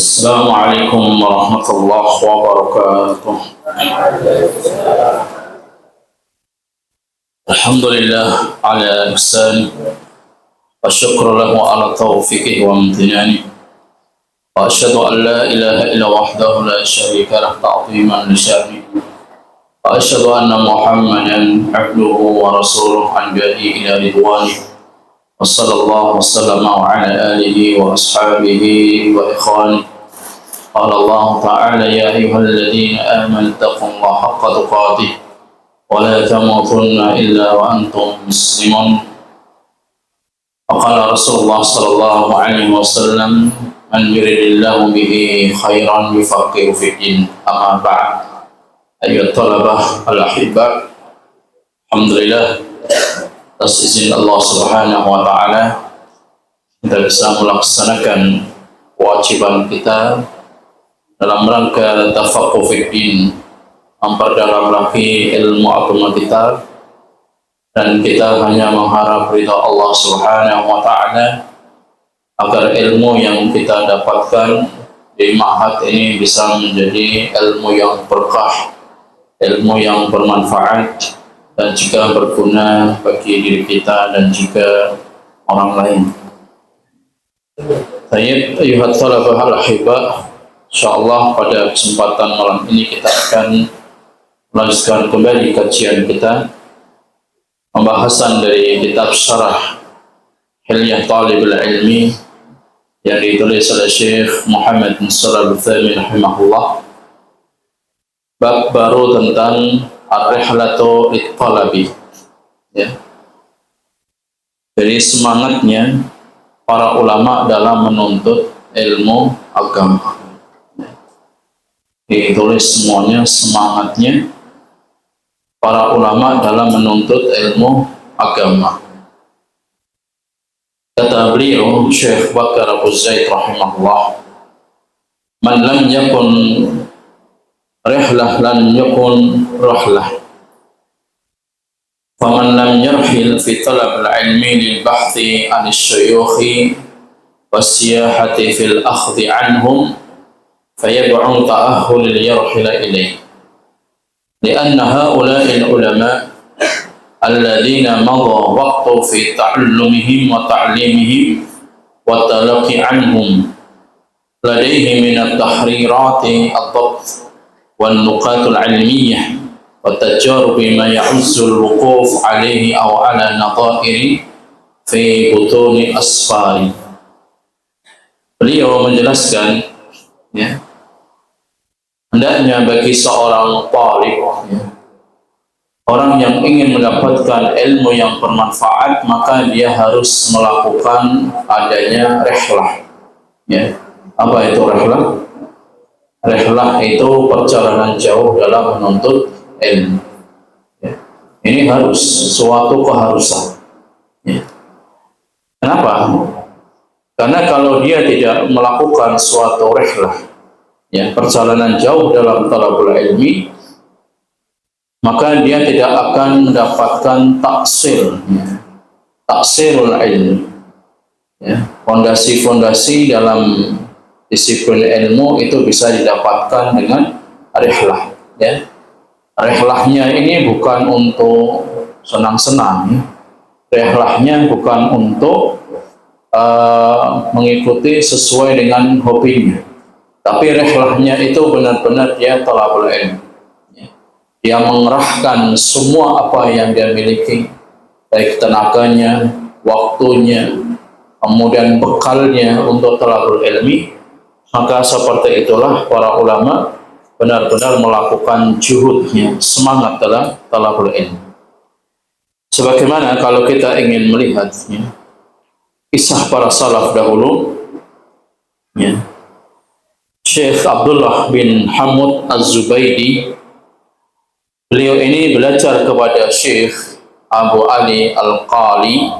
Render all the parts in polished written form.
السلام عليكم ورحمة الله وبركاته. الحمد لله على إحسانه والشكر له على توفيقه وامتنانه، وأشهد أن لا إله إلا وحده لا شريك له تعظيما لشأنه، وأشهد أن محمدا عبده ورسوله الداعي إلى رضوانه، وصلى الله وسلم على آله وأصحابه وإخوانه. قال الله تعالى: يا أيها الذين آمنوا اتقوا الله حق تقاته ولا تموتن إلا وأنتم مسلمون. وقال رسول الله صلى الله عليه وسلم: من يرد الله به خيرا يفقهه في الدين. أما بعد، أيها الطلبة الأحباء، alhamdulillah, atas izin Allah Subhanahu wa Ta'ala, kita bisa melaksanakan kewajiban kita dalam rangka tafaqquh fiddin, memperdalam lagi ilmu agama kita, dan kita hanya mengharap ridha Allah Subhanahu wa Ta'ala agar ilmu yang kita dapatkan di ma'had ini bisa menjadi ilmu yang berkah, ilmu yang bermanfaat, dan juga berguna bagi diri kita dan juga orang lain. Baik, ayuhat talabah al-ahibah, insyaallah pada kesempatan malam ini kita akan melanjutkan kembali kajian kita, pembahasan dari kitab Syarah Hilyah Talibul Ilmi yang ditulis oleh Syekh Muhammad bin Shalih Al-Utsaimin rahimahullah. Bab baru tentang ar-rihlatu lit-talabi, ya. Jadi semangatnya para ulama dalam menuntut ilmu agama. Ditulis semuanya semangatnya para ulama dalam menuntut ilmu agama. Kata beliau Syekh Bakar Abu Zaid rahimahullah, man lam yakun rihlah lan yakun rahlah, faman lam yarhil fi talab al-ilmi lil bahthi an asy-syuyukhi was-siyahati fil akhdhi anhum fayab'u ta'ahhul yarhil ilayhi, li'anna ha'ula'i al-ulama alladhina madha waqtu fi ta'allumihim wa ta'limihim wa talaqi anhum ladayhi min at-tahrirati ad-dabt والنقاط العلمية والتجارب ما يعز الوقوف عليه أو على نظائر في بطون أسفار. Beliau menjelaskan, ya, hendaknya bagi seorang talib, ya, orang yang ingin mendapatkan ilmu yang bermanfaat, maka dia harus melakukan adanya rihlah. Ya. Apa itu rihlah? Rihlah itu perjalanan jauh dalam menuntut ilmu. Ya. Ini harus suatu keharusan. Ya. Kenapa? Karena kalau dia tidak melakukan suatu rihlah, ya, perjalanan jauh dalam talabul ilmi, maka dia tidak akan mendapatkan taksir, ya, taksirul ilmi, ya, fondasi-fondasi dalam disiplin ilmu itu bisa didapatkan dengan rihlah, ya. Rihlahnya ini bukan untuk senang-senang, ya. Rihlahnya bukan untuk mengikuti sesuai dengan hobinya, tapi rihlahnya itu benar-benar dia talabul ilmu, ya. Dia mengerahkan semua apa yang dia miliki, baik tenaganya, waktunya, kemudian bekalnya untuk talabul ilmi. Maka seperti itulah para ulama benar-benar melakukan juhudnya, semangat dalam talabul ilmi. Sebagaimana kalau kita ingin melihat, ya, kisah para salaf dahulu, ya, Syekh Abdullah bin Hamud Az-Zubaydi, beliau ini belajar kepada Syekh Abu Ali Al-Qali,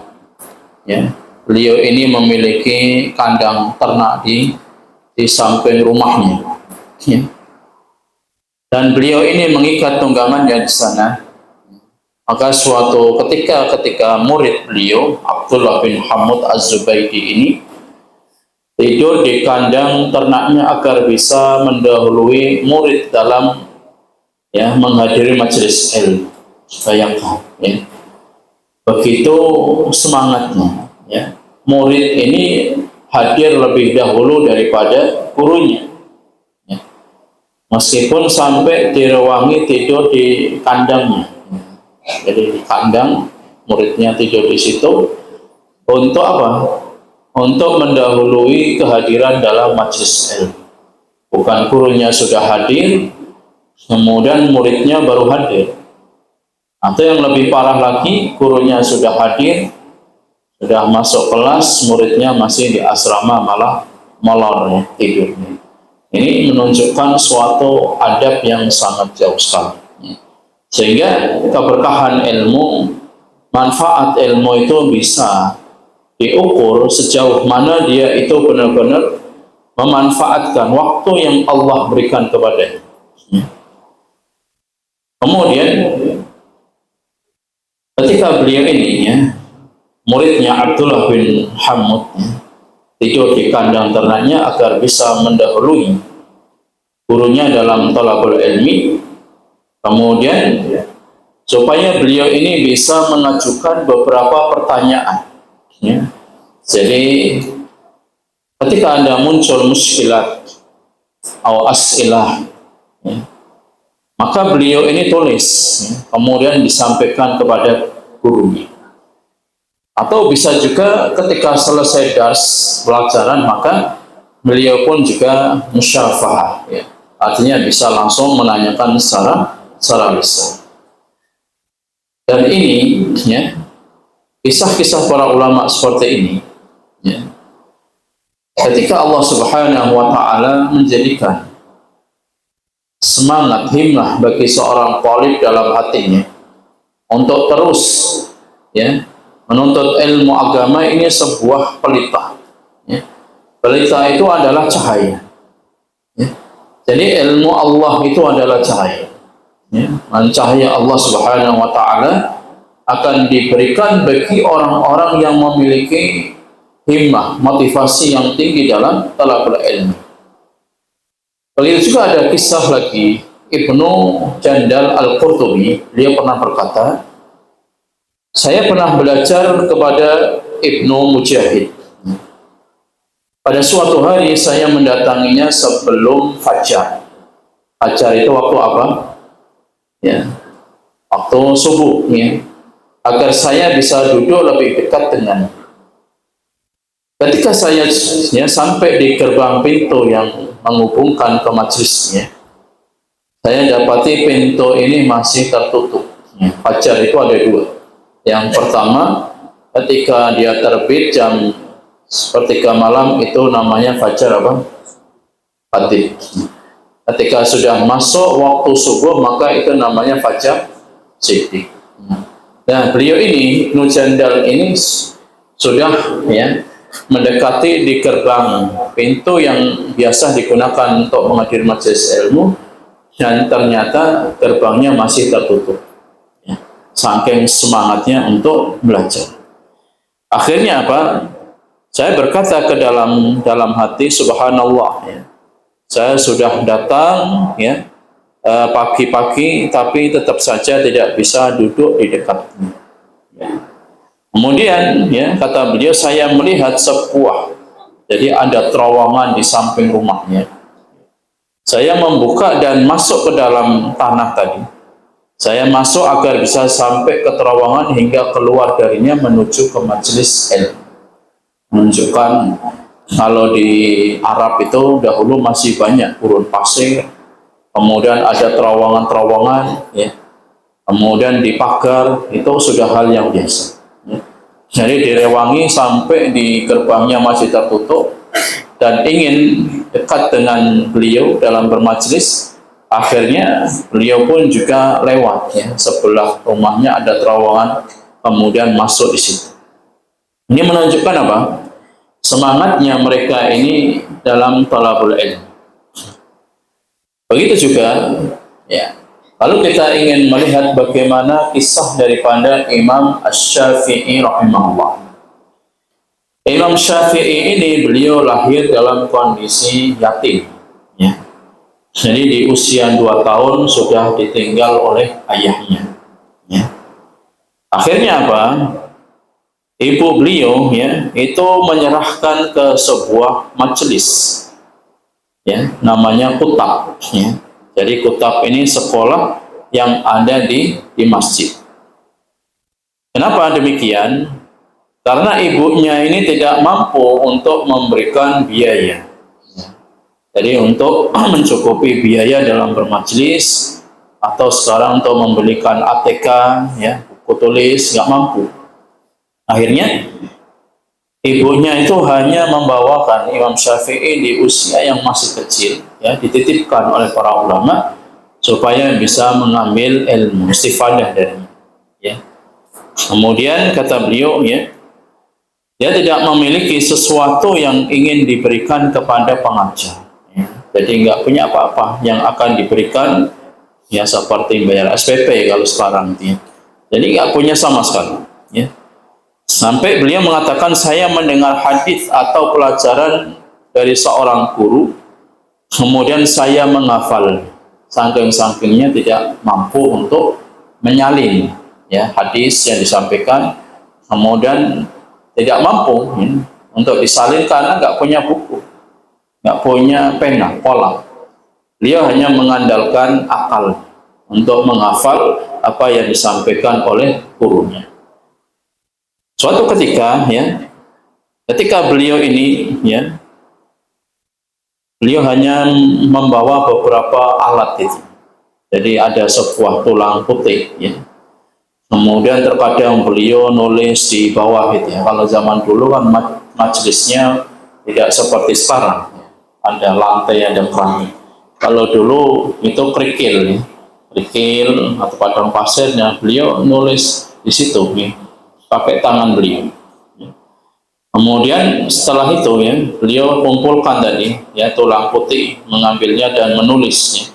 ya. Beliau ini memiliki kandang ternak di samping rumahnya, ya. Dan beliau ini mengikat tunggangannya di sana. Maka suatu ketika murid beliau Abdullah bin Hamud Az-Zubaydi ini tidur di kandang ternaknya agar bisa mendahului murid dalam menghadiri majelis ilmu. Bayangkan, ya, begitu semangatnya, ya, murid ini hadir lebih dahulu daripada gurunya, ya. Meskipun sampai direwangi tidur di kandangnya, jadi di kandang muridnya tidur di situ untuk apa? Untuk mendahului kehadiran dalam majelis ilmu. Bukan gurunya sudah hadir, kemudian muridnya baru hadir. Atau yang lebih parah lagi, gurunya sudah hadir, sudah masuk kelas, muridnya masih di asrama malah molor, ya, tidurnya. Ini menunjukkan suatu adab yang sangat jauh sekali. Sehingga keberkahan ilmu, manfaat ilmu itu bisa diukur sejauh mana dia itu benar-benar memanfaatkan waktu yang Allah berikan kepadanya. Kemudian ketika beliau ini, ya, muridnya Abdullah bin Hamud, ya, tidur di kandang ternaknya agar bisa mendahului gurunya dalam thalabul ilmi. Kemudian supaya beliau ini bisa mengajukan beberapa pertanyaan, ya. Jadi ketika Anda muncul muskilat atau as'ilah, ya, maka beliau ini tulis, ya, kemudian disampaikan kepada gurunya. Atau bisa juga ketika selesai dars pelajaran, maka beliau pun juga musyafahah, ya, artinya bisa langsung menanyakan secara lisan. Dan ini, ya, kisah-kisah para ulama seperti ini, ya, ketika Allah Subhanahu wa Ta'ala menjadikan semangat himmah bagi seorang talib dalam hatinya untuk terus, ya, menuntut ilmu agama, ini sebuah pelita, ya. Pelita itu adalah cahaya, ya. Jadi ilmu Allah itu adalah cahaya, ya. Dan cahaya Allah Subhanahu wa Ta'ala akan diberikan bagi orang-orang yang memiliki himmah, motivasi yang tinggi dalam talabul ilmu. Begitu juga ada kisah lagi Ibnu Jandal Al-Qurtubi. Beliau pernah berkata, saya pernah belajar kepada Ibnu Mujahid. Pada suatu hari saya mendatanginya sebelum fajar. Fajar itu waktu apa? Ya, waktu subuh, ya, agar saya bisa duduk lebih dekat dengannya. Ketika saya, ya, sampai di gerbang pintu yang menghubungkan ke majelisnya, saya dapati pintu ini masih tertutup. Ya, fajar itu ada dua. Yang pertama, ketika dia terbit jam sepertiga malam, itu namanya fajar apa? Fatih. Ketika sudah masuk waktu subuh, maka itu namanya fajar siddiq. Nah, beliau ini, Ibnu Jandal ini sudah, ya, mendekati di gerbang pintu yang biasa digunakan untuk menghadiri majelis ilmu, dan ternyata gerbangnya masih tertutup, ya, saking semangatnya untuk belajar. Akhirnya apa? Saya berkata ke dalam hati, subhanallah, ya, saya sudah datang, ya, pagi-pagi, tapi tetap saja tidak bisa duduk di dekatnya, ya. Kemudian, ya, kata beliau, saya melihat sebuah, jadi ada terowongan di samping rumahnya. Saya membuka dan masuk ke dalam tanah tadi. Saya masuk agar bisa sampai ke terowongan hingga keluar darinya menuju ke majelis ilmu. Menunjukkan kalau di Arab itu dahulu masih banyak gurun pasir, kemudian ada terowongan-terowongan, ya, kemudian dipagar, itu sudah hal yang biasa. Jadi direwangi sampai di gerbangnya masih tertutup, dan ingin dekat dengan beliau dalam bermajlis. Akhirnya beliau pun juga lewat, ya, sebelah rumahnya ada terowongan, kemudian masuk di situ. Ini menunjukkan apa? Semangatnya mereka ini dalam talabul ilmu. Begitu juga, ya, kalau kita ingin melihat bagaimana kisah daripada Imam Asy-Syafi'i rahimahullah. Imam Syafi'i ini beliau lahir dalam kondisi yatim, ya. Jadi di usia 2 tahun sudah ditinggal oleh ayahnya, ya. Akhirnya apa? Ibu beliau, ya, itu menyerahkan ke sebuah majelis, ya, namanya kutab, ya. Jadi kutab ini sekolah yang ada di masjid. Kenapa demikian? Karena ibunya ini tidak mampu untuk memberikan biaya. Jadi untuk mencukupi biaya dalam bermajlis atau sekarang untuk membelikan ATK, ya, buku tulis, nggak mampu. Akhirnya ibunya itu hanya membawakan Imam Syafi'i di usia yang masih kecil, ya, dititipkan oleh para ulama supaya bisa mengambil ilmu istifadah darinya, ya. Kemudian kata beliau, ya, dia tidak memiliki sesuatu yang ingin diberikan kepada pengajar, ya. Jadi nggak punya apa-apa yang akan diberikan, ya, seperti bayar SPP kalau sekarang, ya. Jadi nggak punya sama sekali, ya. Sampai beliau mengatakan, saya mendengar hadis atau pelajaran dari seorang guru, kemudian saya menghafal, saking-sakingnya tidak mampu untuk menyalin, ya, hadis yang disampaikan, kemudian tidak mampu, ya, untuk disalin karena nggak punya buku, nggak punya pena, kolam. Beliau hanya mengandalkan akal untuk menghafal apa yang disampaikan oleh gurunya. Suatu ketika, ya, ketika beliau ini, ya, beliau hanya membawa beberapa alat itu. Jadi ada sebuah tulang putih, ya. Kemudian terkadang beliau nulis di bawah itu, ya. Kalau zaman dulu kan majelisnya tidak seperti sekarang, ya. Ada lantai, ada keramik. Kalau dulu itu kerikil, ya. Kerikil atau padang pasirnya, beliau nulis di situ, ya, pakai tangan beliau. Kemudian setelah itu, ya, beliau kumpulkan tadi, ya, tulang putih, mengambilnya dan menulisnya.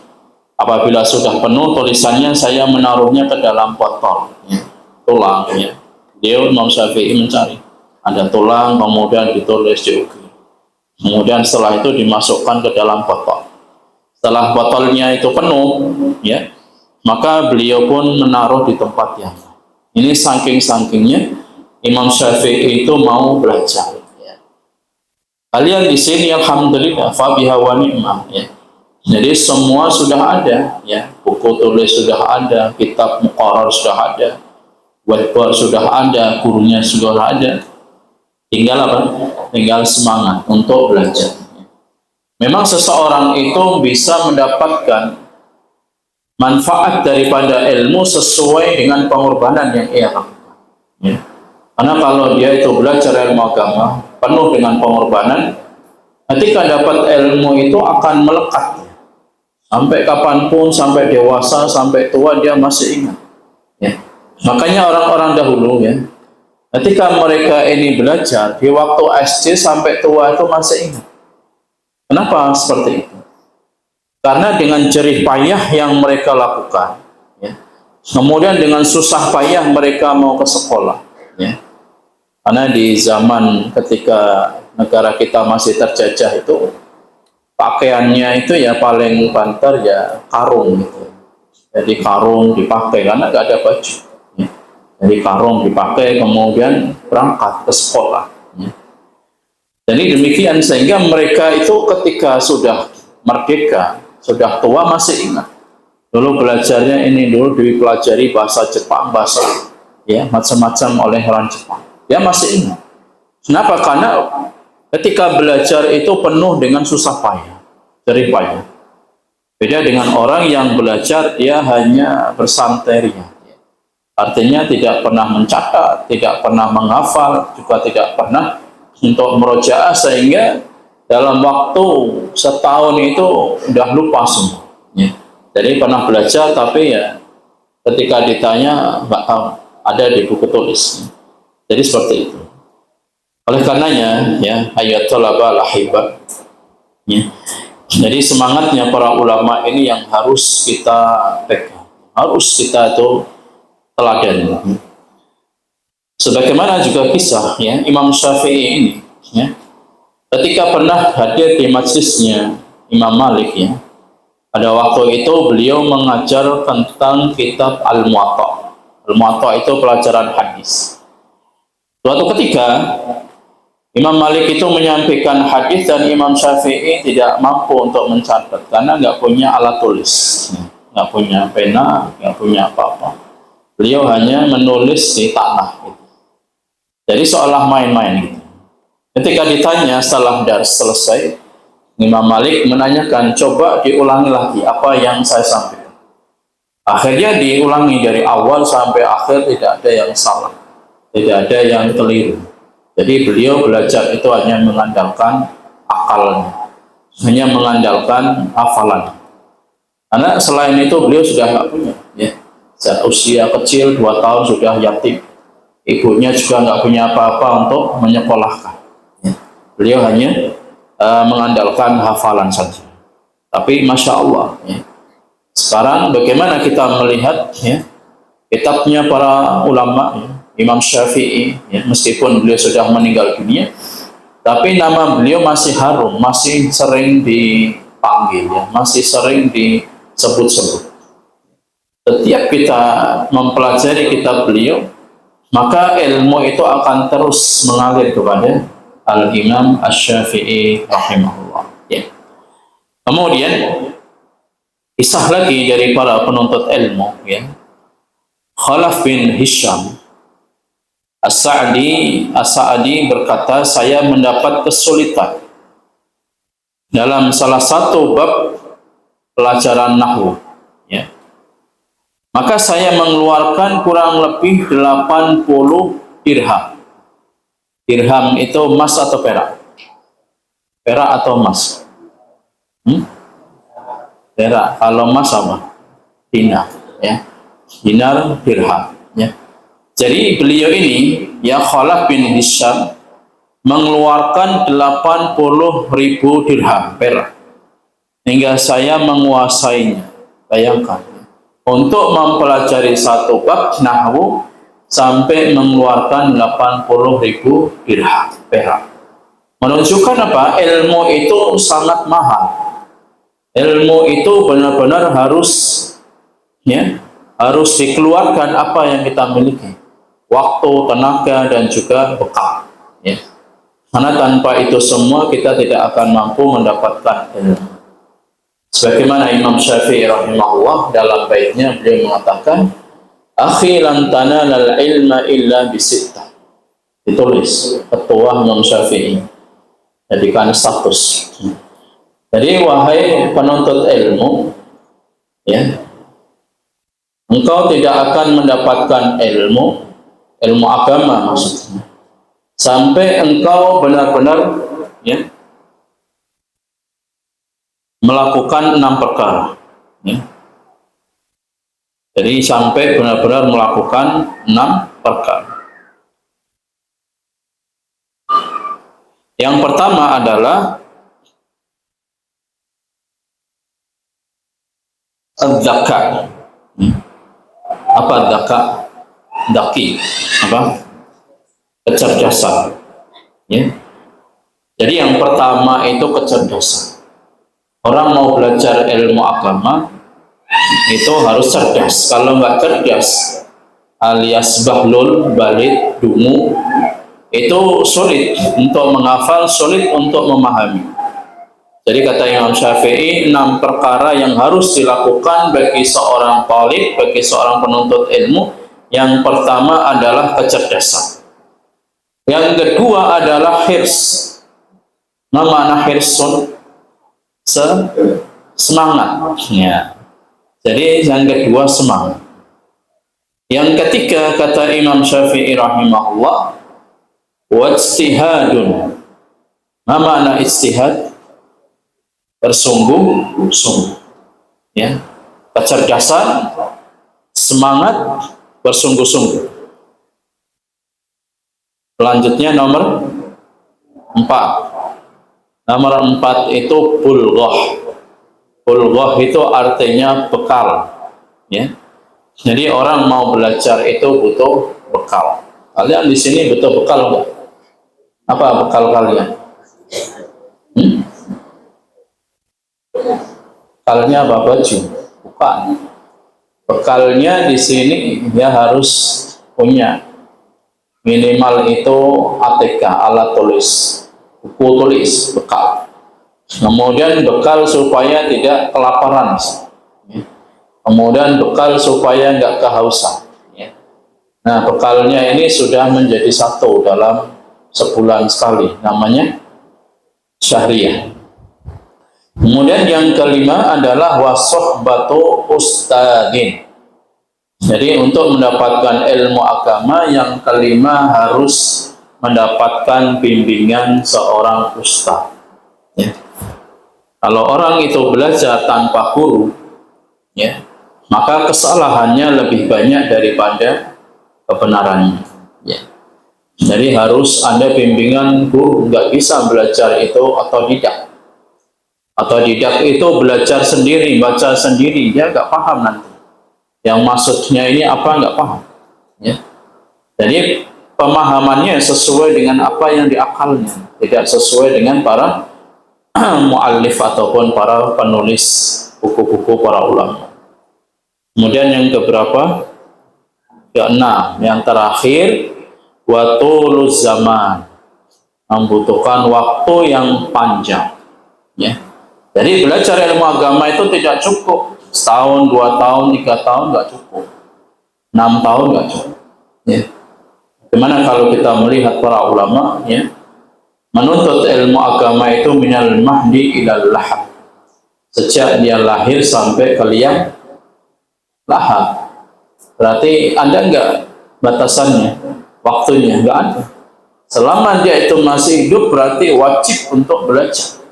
Apabila sudah penuh tulisannya, saya menaruhnya ke dalam botol, ya, tulang, ya. Beliau Imam Syafi'i mencari ada tulang, kemudian ditulis diukir. Kemudian setelah itu dimasukkan ke dalam botol. Setelah botolnya itu penuh, ya, maka beliau pun menaruh di tempat yang ini. Saking-sakingnya Imam Syafi'i itu mau belajar, ya. Kalian di sini alhamdulillah fa biha wa ni'mah, ya. Jadi semua sudah ada, ya. Buku tulis sudah ada, kitab muqarrar sudah ada, whiteboard sudah ada, gurunya sudah ada. Tinggal apa? Tinggal semangat untuk belajar. Memang seseorang itu bisa mendapatkan manfaat daripada ilmu sesuai dengan pengorbanan yang ia lakukan, ya. Karena kalau dia itu belajar ilmu agama penuh dengan pengorbanan, ketika dapat ilmu itu akan melekat, ya. Sampai kapanpun, sampai dewasa, sampai tua dia masih ingat, ya. Makanya orang-orang dahulu, ya, ketika mereka ini belajar di waktu SD sampai tua itu masih ingat. Kenapa seperti itu? Karena dengan jerih payah yang mereka lakukan, ya, kemudian dengan susah payah mereka mau ke sekolah, ya. Karena di zaman ketika negara kita masih terjajah itu, pakaiannya itu ya paling banter ya karung gitu. Jadi karung dipakai karena nggak ada baju, ya. Jadi karung dipakai kemudian berangkat ke sekolah, ya. Jadi demikian sehingga mereka itu ketika sudah merdeka, sudah tua masih ingat. Dulu belajarnya ini, dulu dipelajari bahasa Jepang, bahasa, ya, macam-macam oleh orang Jepang. Dia masih ingat. Kenapa? Karena ketika belajar itu penuh dengan susah payah, jerih payah. Beda dengan orang yang belajar dia hanya bersantai, ya. Artinya tidak pernah mencatat, tidak pernah menghafal, juga tidak pernah untuk merojaah, sehingga dalam waktu setahun itu udah lupa semua, ya. Jadi pernah belajar tapi ya ketika ditanya nggak tahu, ada di buku tulis. Jadi seperti itu. Oleh karenanya, ya, ayat thalaba al-ahibba, ya. Jadi semangatnya para ulama ini yang harus kita pegang, harus kita itu teladan. Sebagaimana juga kisah ya Imam Syafi'i ini ya, ketika pernah hadir di majlisnya Imam Malik ya, pada waktu itu beliau mengajar tentang kitab Al-Muwatta. Al-Muwatta itu pelajaran hadis. Suatu ketika Imam Malik itu menyampaikan hadis dan Imam Syafi'i tidak mampu untuk mencatat karena nggak punya alat tulis, nggak punya pena, nggak punya apa-apa. Beliau hanya menulis di tanah. Jadi seolah main-main gitu. Ketika ditanya setelah dars selesai, Imam Malik menanyakan, coba diulangi lagi apa yang saya sampaikan. Akhirnya diulangi dari awal sampai akhir, tidak ada yang salah, tidak ada yang keliru. Jadi beliau belajar itu hanya mengandalkan akalnya, hanya mengandalkan hafalan. Karena selain itu beliau sudah nggak punya. Ya. Saat usia kecil 2 tahun sudah yatim. Ibunya juga nggak punya apa-apa untuk menyekolahkan. Ya. Beliau hanya mengandalkan hafalan saja. Tapi Masya Allah ya. Sekarang bagaimana kita melihat ya, kitabnya para ulama ya, Imam Syafi'i ya, meskipun beliau sudah meninggal dunia, tapi nama beliau masih harum, masih sering dipanggil ya, masih sering disebut-sebut. Setiap kita mempelajari kitab beliau, maka ilmu itu akan terus mengalir kepada Al-Imam Asy-Syafi'i rahimahullah. Ya. Kemudian kisah lagi dari para penuntut ilmu, ya. Khalaf bin Hisham As-Sa'di berkata, saya mendapat kesulitan dalam salah satu bab pelajaran nahwu, ya. Maka saya mengeluarkan kurang lebih 80 dirham. Dirham itu emas atau perak? Perak atau emas? Perak. Kalau emas apa? Dinar. Ya. Dinar, dirham. Ya. Jadi beliau ini, ya Khalaf bin Hisham, mengeluarkan 80.000 dirham perak. Hingga saya menguasainya. Bayangkan. Untuk mempelajari satu bab nahwu sampai mengeluarkan 80.000 dirham perak. Menunjukkan apa? Ilmu itu sangat mahal. Ilmu itu benar-benar harus ya, harus dikeluarkan apa yang kita miliki. Waktu, tenaga dan juga bekal, ya. Karena tanpa itu semua kita tidak akan mampu mendapatkan ilmu. Sebagaimana Imam Syafi'i rahimahullah dalam baitnya beliau mengatakan, akhi lan tanalal ilma illa bisittah. Ditulis ketua Imam Syafi'i, jadikan status. Jadi wahai penuntut ilmu, ya, engkau tidak akan mendapatkan ilmu agama maksudnya, sampai engkau benar-benar ya melakukan 6 perkara. Ya. Jadi sampai benar-benar melakukan 6 perkara. Yang pertama adalah zakat. Apa zakat? Daki. Apa? Kecerdasan. Ya. Jadi yang pertama itu kecerdasan. Orang mau belajar ilmu agama itu harus cerdas. Kalau nggak cerdas alias bahlul, balit, dungu, itu sulit untuk menghafal, sulit untuk memahami. Jadi kata Imam Syafi'i, 6 perkara yang harus dilakukan bagi seorang talib, bagi seorang penuntut ilmu. Yang pertama adalah kecerdasan. Yang kedua adalah hirs. Nah, makna hirsun? Semangat. Ya. Jadi yang kedua semangat. Yang ketiga kata Imam Syafi'i rahimahullah, wajtihadun. Nah, makna ijtihad? Bersungguh-sungguh. Ya. Kecerdasan, semangat, bersungguh-sungguh. Selanjutnya nomor 4. Nomor 4 itu bulghah. Bulghah itu artinya bekal. Ya. Jadi orang mau belajar itu butuh bekal. Kalian di sini butuh bekal nggak? Apa bekal kalian? Bekalnya apa? Baju? Bukan. Bekalnya di sini dia harus punya minimal itu ATK, alat tulis, buku tulis, bekal. Kemudian bekal supaya tidak kelaparan. Kemudian bekal supaya nggak kehausan. Nah, bekalnya ini sudah menjadi satu dalam sebulan sekali, namanya syahriah. Kemudian yang kelima adalah wasohbatu ustadin. Jadi untuk mendapatkan ilmu agama, yang kelima harus mendapatkan bimbingan seorang ustaz. Ya. Kalau orang itu belajar tanpa guru, ya, maka kesalahannya lebih banyak daripada kebenarannya. Ya. Jadi harus ada bimbingan guru, nggak bisa belajar itu otodidak. Otodidak itu belajar sendiri, baca sendiri, dia nggak paham nanti. Yang maksudnya ini apa nggak paham. Ya. Jadi pemahamannya sesuai dengan apa yang diakalnya, tidak sesuai dengan para muallif ataupun para penulis buku-buku para ulama. Kemudian yang keberapa? Keenam, yang terakhir, watuluz zaman, membutuhkan waktu yang panjang. Ya. Jadi belajar ilmu agama itu tidak cukup setahun, 2 tahun, 3 tahun nggak cukup, 6 tahun nggak cukup. Ya. Gimana kalau kita melihat para ulama, ya, menuntut ilmu agama itu minal mahdi ilal lahad, sejak dia lahir sampai ke liang lahat. Berarti ada nggak batasannya, waktunya? Nggak ada. Selama dia itu masih hidup berarti wajib untuk belajar.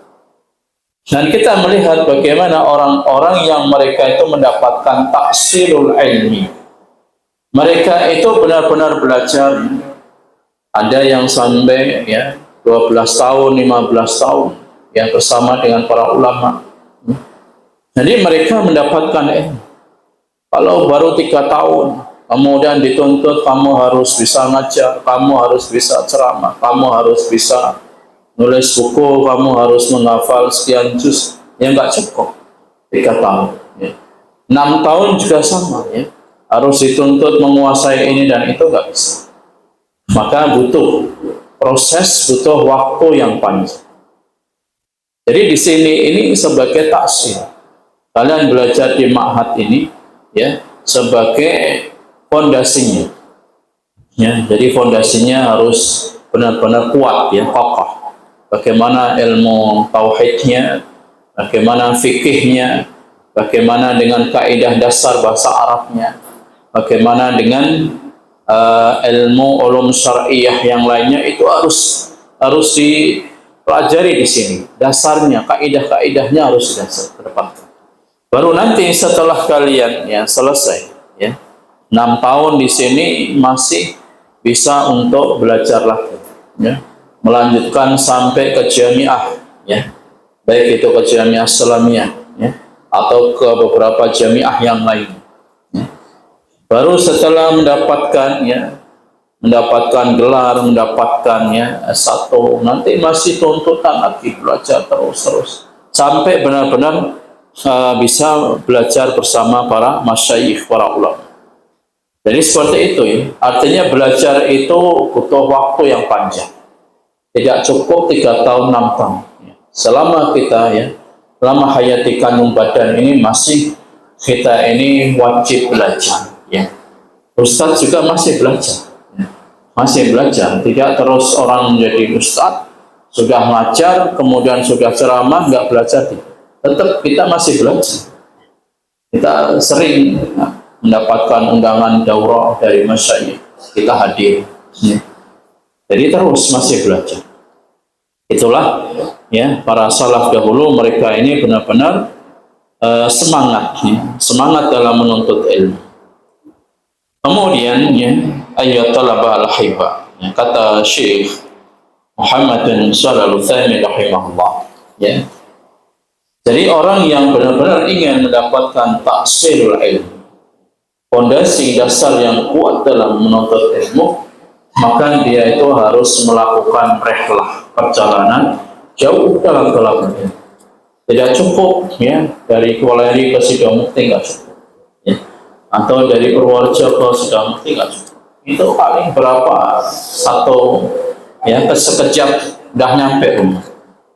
Dan kita melihat bagaimana orang-orang yang mereka itu mendapatkan tahsilul ilmi. Mereka itu benar-benar belajar. Ada yang sampai ya 12 tahun, 15 tahun yang bersama dengan para ulama. Jadi mereka mendapatkan ilmu. Kalau baru 3 tahun, kemudian dituntut kamu harus bisa ngajar, kamu harus bisa ceramah, kamu harus bisa nulis buku, kamu harus menghafal sekian juz, ya nggak cukup 3 tahun. Ya. 6 tahun juga sama, ya. Harus dituntut menguasai ini dan itu nggak bisa. Maka butuh proses, butuh waktu yang panjang. Jadi di sini ini sebagai taksil. Kalian belajar di ma'had ini, ya, sebagai fondasinya. Ya, jadi fondasinya harus benar-benar kuat, ya, kokoh. Bagaimana ilmu tauhidnya, bagaimana fikihnya, bagaimana dengan kaidah dasar bahasa Arabnya, bagaimana dengan ilmu ulum syar'iyah yang lainnya, itu harus dipelajari di sini. Dasarnya, kaidah-kaidahnya harus didapatkan. Baru nanti setelah kalian ya selesai, ya 6 tahun di sini masih bisa untuk belajar lagi, ya, melanjutkan sampai ke jamiah, ya, baik itu ke jamiah Islamiyah, ya, atau ke beberapa jamiah yang lain. Ya. Baru setelah mendapatkan, ya, mendapatkan gelar, mendapatkan, ya, S1, nanti masih tuntutan lagi belajar terus sampai benar-benar bisa belajar bersama para masyayikh, para ulama. Jadi seperti itu, ya. Artinya belajar itu butuh waktu yang panjang. Tidak cukup 3 tahun, 6 tahun. Ya. Selama kita, ya, selama hayati kandung badan ini masih kita ini wajib belajar. Ya. Ustadz juga masih belajar. Ya. Masih belajar. Tidak terus orang menjadi ustadz, sudah ngajar, kemudian sudah ceramah, nggak belajar. Tetap kita masih belajar. Kita sering mendapatkan undangan daurah dari masyayikh, kita hadir. Ya. Jadi terus masih belajar. Itulah, ya, para salaf dahulu, mereka ini benar-benar semangat, ya, semangat dalam menuntut ilmu. Kemudian, ya, ayat talaba al-hibah, ya, kata Syekh Muhammad bin Shalih Al-Utsaimin rahimahullah, ya. Jadi orang yang benar-benar ingin mendapatkan tahsilul ilmu, fondasi dasar yang kuat dalam menuntut ilmu, maka dia itu harus melakukan rehlah, perjalanan jauh dalam gelapnya. Tidak cukup ya dari Kualeri ke Sidomukti, nggak cukup ya. Atau dari Purworejo ke Sidomukti nggak cukup. Itu paling berapa, satu ya sekejap udah nyampe rumah.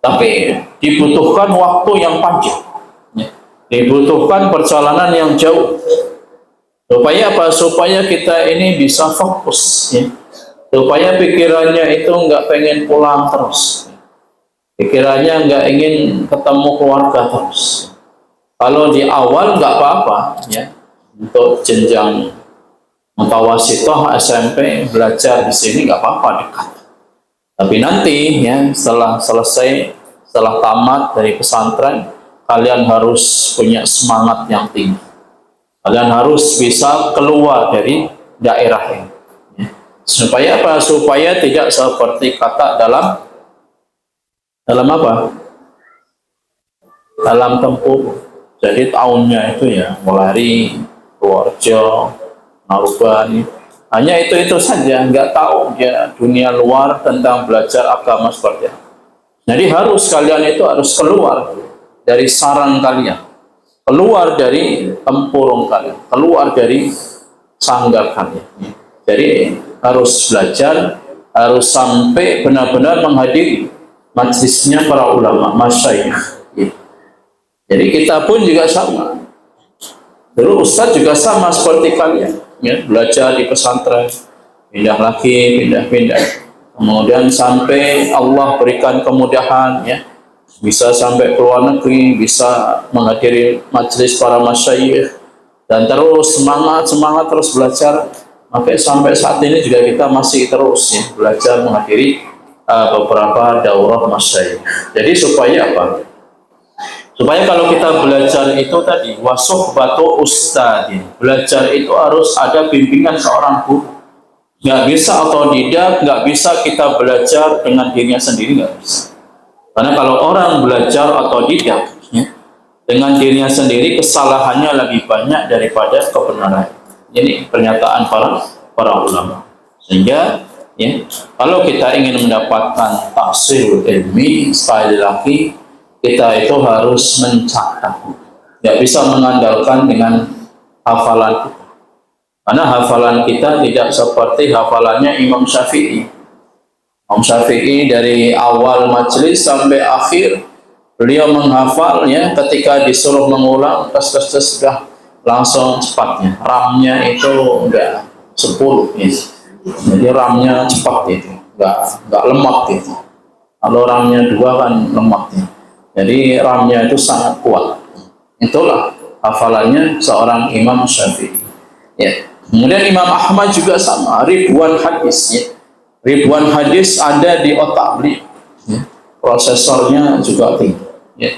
Tapi dibutuhkan waktu yang panjang ya. Dibutuhkan perjalanan yang jauh. Supaya apa? Supaya kita ini bisa fokus ya. Supaya pikirannya itu nggak pengen pulang terus, pikirannya nggak ingin ketemu keluarga terus. Kalau di awal nggak apa-apa ya, untuk jenjang mutawasithah SMP belajar di sini nggak apa-apa, dekat. Tapi nanti ya setelah selesai, setelah tamat dari pesantren, kalian harus punya semangat yang tinggi. Kalian harus bisa keluar dari daerah ini. Supaya apa? Supaya tidak seperti kata dalam apa? Dalam Tempur. Jadi tahunnya itu ya Melari, Purworejo, Narubani. Hanya itu saja, nggak tahu ya dunia luar tentang belajar agama seperti apa. Jadi kalian itu harus keluar dari sarang kalian, keluar dari tempurung kalian, keluar dari sanggar kalian. Jadi harus belajar, harus sampai benar-benar menghadiri majlisnya para ulama, masyayikh. Jadi kita pun juga sama. Dulu Ustadz juga sama seperti kalian, ya, belajar di pesantren, pindah lagi, pindah-pindah. Kemudian sampai Allah berikan kemudahan, ya, bisa sampai ke luar negeri, bisa menghadiri majlis para masyayikh, dan terus semangat terus belajar. Sampai saat ini juga kita masih terus ya, belajar menghadiri beberapa daurah masyayikh. Jadi supaya apa? Supaya kalau kita belajar itu tadi wasuhbatu ustadin, belajar itu harus ada bimbingan seorang guru. Nggak bisa otodidak, nggak bisa kita belajar dengan dirinya sendiri, nggak bisa. Karena kalau orang belajar otodidak ya, dengan dirinya sendiri, kesalahannya lebih banyak daripada kebenaran. Ini pernyataan para ulama. Sehingga ya, kalau kita ingin mendapatkan tafsir ilmi, sekali lagi kita itu harus mencatat. Tidak bisa mengandalkan dengan hafalan kita. Karena hafalan kita tidak seperti hafalannya Imam Syafi'i. Imam Syafi'i dari awal majelis sampai akhir beliau menghafal ya, ketika disuruh mengulang tes sudah langsung cepatnya, RAM-nya itu udah 10 ya. Jadi RAM-nya cepat itu, nggak lemak gitu. Kalau RAM-nya 2 kan lemak ya. Jadi RAM-nya itu sangat kuat. Itulah hafalannya seorang Imam Syafi'i. Ya. Kemudian Imam Ahmad juga sama, ribuan hadis ya. Ribuan hadis ada di otak beliau. Ya. Prosesornya juga tinggi. Ya.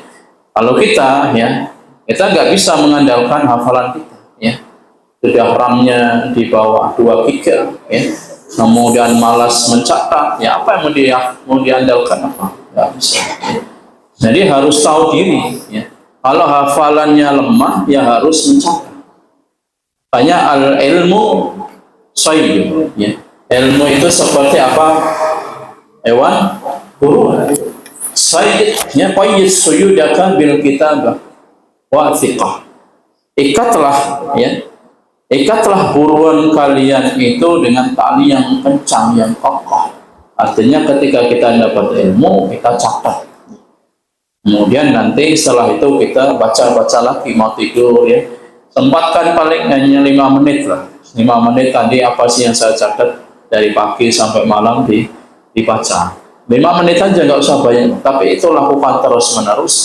Kalau kita ya, kita nggak bisa mengandalkan hafalan kita, ya. Sudah RAM-nya di bawah 2 GB, ya. Kemudian malas mencatat, ya apa yang mau diandalkan apa? Nggak bisa. Ya. Jadi harus tahu diri, ya. Kalau hafalannya lemah, ya harus mencatat. Banyak al-ilmu sayyid, ya. Ilmu itu seperti apa? Hewan buruan. Sayyid, ya, qayyid suyudaka bil kitabah wathiqah. Ikatlah buruan kalian itu dengan tali yang kencang, yang kokoh. Artinya ketika kita dapat ilmu, kita catat. Kemudian nanti setelah itu kita baca-baca lagi, mau tidur ya, sempatkan paling hanya 5 menit lah. 5 menit tadi apa sih yang saya catat dari pagi sampai malam dibaca. 5 menit aja, nggak usah banyak, tapi itu lakukan terus menerus.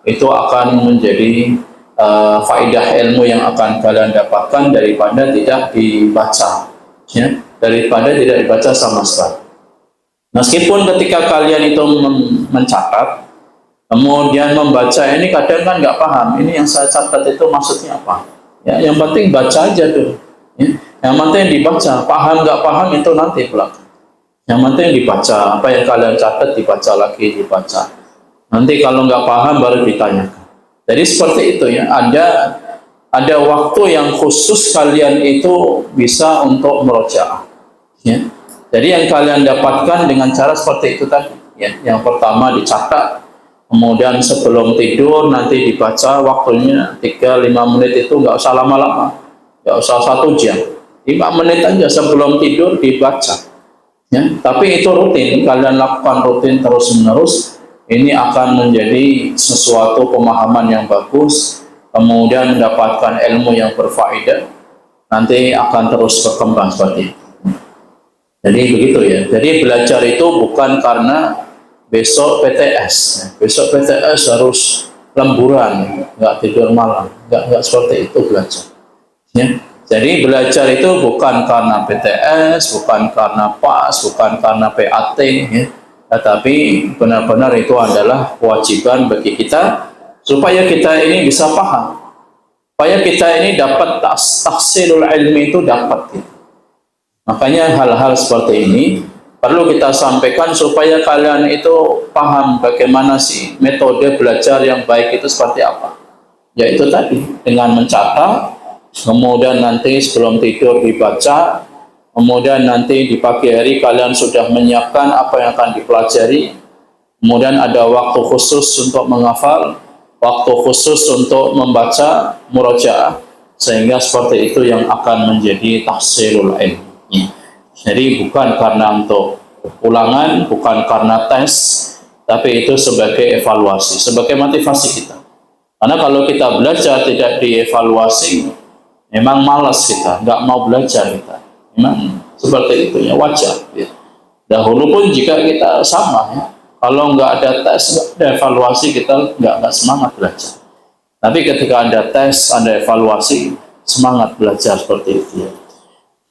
Itu akan menjadi faedah ilmu yang akan kalian dapatkan daripada tidak dibaca, ya, daripada tidak dibaca sama sekali. Meskipun ketika kalian itu mencatat, kemudian membaca ini kadang kan nggak paham, ini yang saya catat itu maksudnya apa? Ya, yang penting baca aja tuh. Ya. Yang penting dibaca, paham nggak paham itu nanti belakang. Yang penting dibaca, apa yang kalian catat dibaca lagi, dibaca. Nanti kalau nggak paham baru ditanyakan. Jadi seperti itu ya, ada waktu yang khusus kalian itu bisa untuk merojaah. Ya. Jadi yang kalian dapatkan dengan cara seperti itu tadi, ya. Yang pertama dicatat, kemudian sebelum tidur nanti dibaca, waktunya 3-5 menit, itu nggak usah lama-lama, nggak usah 1 jam, 5 menit aja sebelum tidur dibaca, ya. Tapi itu rutin, kalian lakukan rutin terus-menerus, ini akan menjadi sesuatu pemahaman yang bagus, kemudian mendapatkan ilmu yang berfaedah, nanti akan terus berkembang seperti itu. Jadi begitu ya. Jadi belajar itu bukan karena besok PTS. Besok PTS harus lemburan, nggak tidur malam, nggak seperti itu belajar. Ya. Jadi belajar itu bukan karena PTS, bukan karena PAS, bukan karena PAT, ya. Tetapi benar-benar itu adalah kewajiban bagi kita supaya kita ini bisa paham, supaya kita ini dapat tahsilul ilmi itu dapat. Gitu. Makanya hal-hal seperti ini perlu kita sampaikan supaya kalian itu paham bagaimana sih metode belajar yang baik itu seperti apa. Yaitu tadi, dengan mencatat, kemudian nanti sebelum tidur dibaca, kemudian nanti di pagi hari kalian sudah menyiapkan apa yang akan dipelajari, kemudian ada waktu khusus untuk menghafal, waktu khusus untuk membaca murojaah, sehingga seperti itu yang akan menjadi tahsilul ilmi. Jadi bukan karena untuk ulangan, bukan karena tes, tapi itu sebagai evaluasi, sebagai motivasi kita. Karena kalau kita belajar tidak dievaluasi, memang malas kita, nggak mau belajar kita. Memang seperti itu ya, wajar. Ya. Dahulu pun jika kita sama, ya, kalau nggak ada tes, nggak ada evaluasi, kita nggak semangat belajar. Tapi ketika ada tes, ada evaluasi, semangat belajar seperti itu. Ya.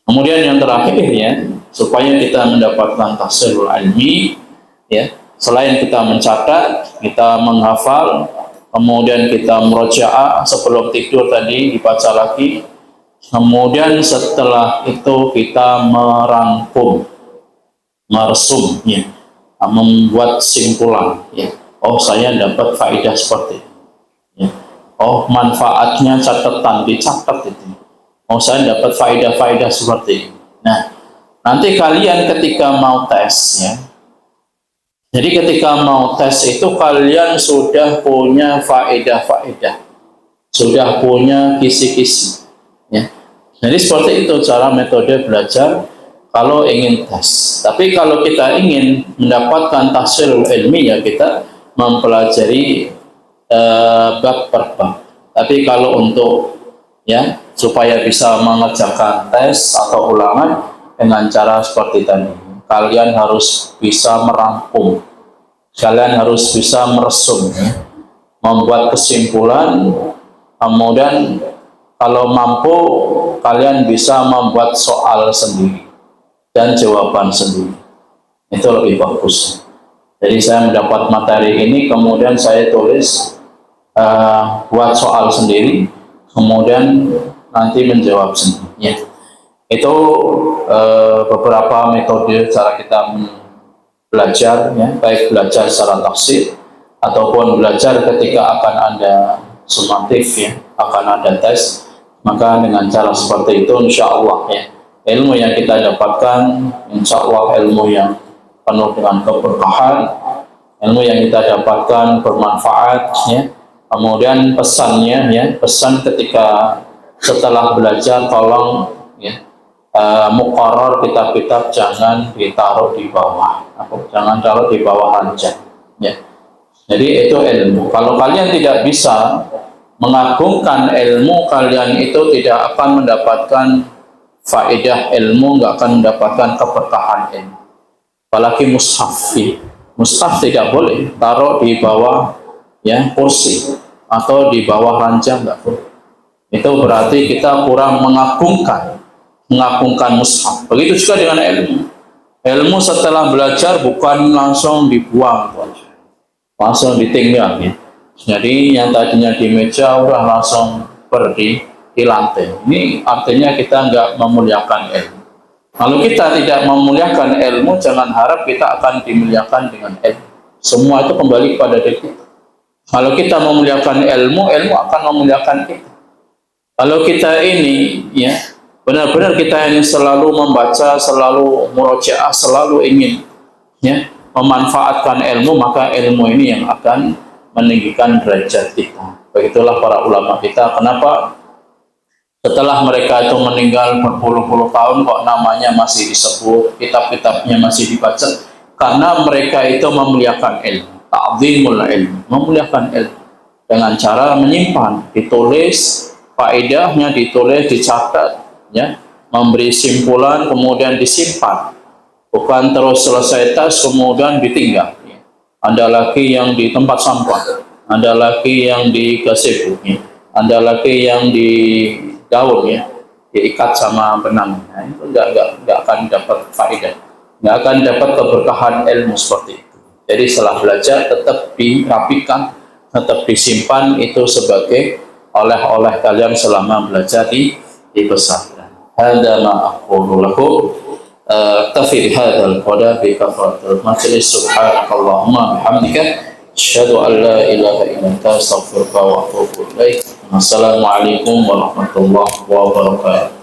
Kemudian yang terakhir ya, supaya kita mendapatkan tahsilul ilmi, ya, selain kita mencatat, kita menghafal, kemudian kita murojaah sebelum tidur tadi dibaca lagi, kemudian setelah itu kita merangkum, meresum, ya, membuat simpulan, ya. Oh, saya dapat faedah seperti ini, ya. Oh, manfaatnya catatan, dicatat itu. Oh, saya dapat faedah-faedah seperti ini. Nah, nanti kalian ketika mau tes, ya. Jadi ketika mau tes itu kalian sudah punya faedah-faedah, sudah punya kisi-kisi, ya. Jadi seperti itu cara metode belajar kalau ingin tes. Tapi kalau kita ingin mendapatkan tahsilul ilmi, ya kita mempelajari bab per bab. Tapi kalau untuk, ya, supaya bisa mengerjakan tes atau ulangan dengan cara seperti tadi, kalian harus bisa merangkum, kalian harus bisa meresum, ya, membuat kesimpulan, kemudian kalau mampu kalian bisa membuat soal sendiri dan jawaban sendiri, itu lebih bagus. Jadi saya mendapat materi ini, kemudian saya tulis, buat soal sendiri, kemudian nanti menjawab sendiri, ya. Itu beberapa metode cara kita belajar, ya, baik belajar secara tafsir ataupun belajar ketika akan ada sumatif, ya, akan ada tes. Maka dengan cara seperti itu, insya Allah, ya, ilmu yang kita dapatkan, insya Allah ilmu yang penuh dengan keberkahan, ilmu yang kita dapatkan bermanfaat, ya. Kemudian pesannya, ya, pesan ketika setelah belajar, tolong, ya, muqarrar kitab-kitab jangan ditaruh di bawah, jangan taruh di bawah ranjang, ya. Jadi itu ilmu. Kalau kalian tidak bisa mengagungkan ilmu, kalian itu tidak akan mendapatkan faedah ilmu, nggak akan mendapatkan keberkahan ilmu. Apalagi mushaf, ya. Mushaf tidak boleh taruh di bawah, ya, kursi atau di bawah ranjang, nggak boleh. Itu berarti kita kurang mengagungkan mushaf. Begitu juga dengan ilmu. Ilmu setelah belajar bukan langsung dibuang, langsung ditinggal, ya. Jadi yang tadinya di meja udah langsung pergi di lantai. Ini artinya kita nggak memuliakan ilmu. Kalau kita tidak memuliakan ilmu, jangan harap kita akan dimuliakan dengan ilmu. Semua itu kembali kepada diri kita. Kalau kita memuliakan ilmu, ilmu akan memuliakan kita. Kalau kita ini, ya, benar-benar kita ini selalu membaca, selalu murojaah, selalu ingin ya memanfaatkan ilmu, maka ilmu ini yang akan meninggikan derajat kita. Begitulah para ulama kita. Kenapa setelah mereka itu meninggal berpuluh-puluh tahun kok namanya masih disebut, kitab-kitabnya masih dibaca? Karena mereka itu memuliakan ilmu, ta'zimul ilmu, memuliakan ilmu dengan cara menyimpan, ditulis, faedahnya ditulis, dicatat, ya, memberi simpulan, kemudian disimpan, bukan terus selesai tas kemudian ditinggal. Ya. Ada lagi yang di tempat sampah, ada lagi yang di gazebo, ya. Ada lagi yang di daun, ya, diikat sama benang. Nah, itu nggak akan dapat faedah, nggak akan dapat keberkahan ilmu seperti itu. Jadi setelah belajar tetap dirapikan, tetap disimpan, itu sebagai oleh-oleh kalian selama belajar di pesantren. Hada ma aqulu lakum tafi bihadzal qadar bi kafaratil majlis. Subhanakallahumma bihamdika asyhadu an la ilaha illa anta astaghfiruka wa atubu ilaik. Wassalamualaikum warahmatullahi wabarakatuh.